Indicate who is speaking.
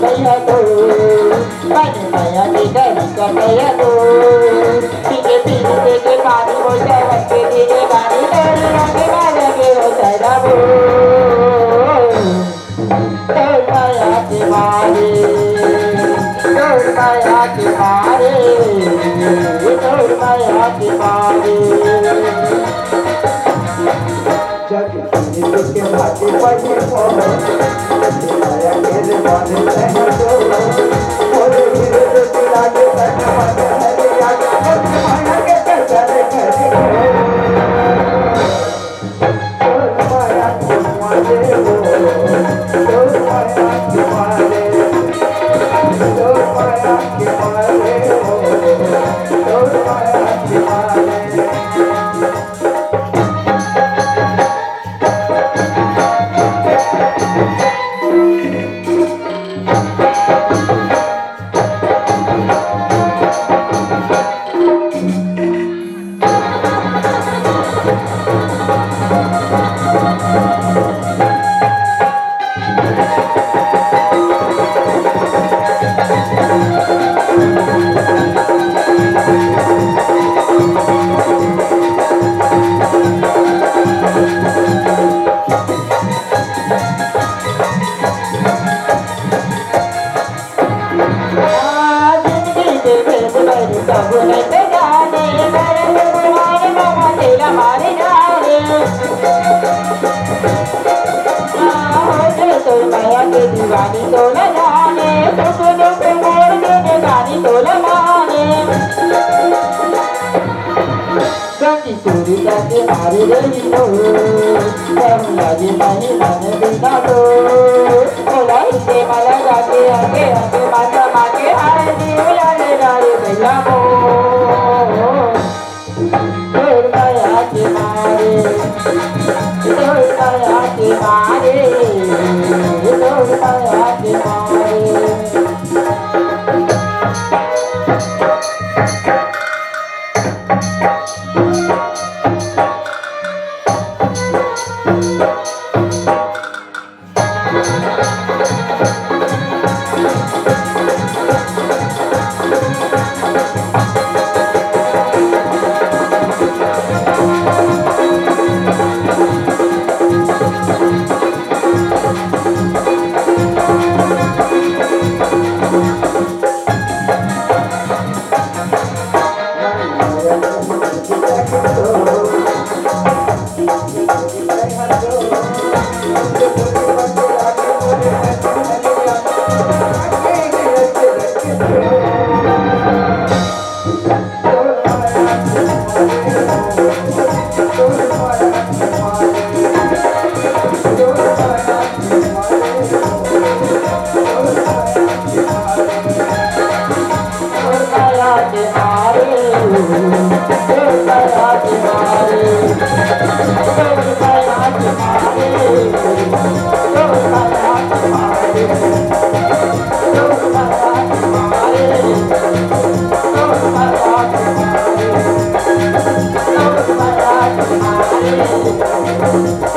Speaker 1: भैया तो मन माया की गली का भैया तो पीके पीके के पानी वो चावल के लिए गाड़ी डोली आगे मारे के वो सारा वो डोल माया के मारे डोल माया के मारे डोल माया के मारे जग के भाटी पड़े माया के बाने रहना जो और हीरे के लागे तक मन है याद और माया के चले करे और माया के मारे और माया के मारे और माया के मारे और माया के मारे दीवानी तोल जाने सुख दुख मोड़ के गानी तोल माने गंजी चोरी करके मारे रही लो सब लगे नहीं मन बिना लो बोला इसे माला जाके आगे आगे माता माके हाय जीव लाले लाले भैया मो तोड़ माया के मारे तोड़ माया के मारे तोड़ माया के मारे Thank you.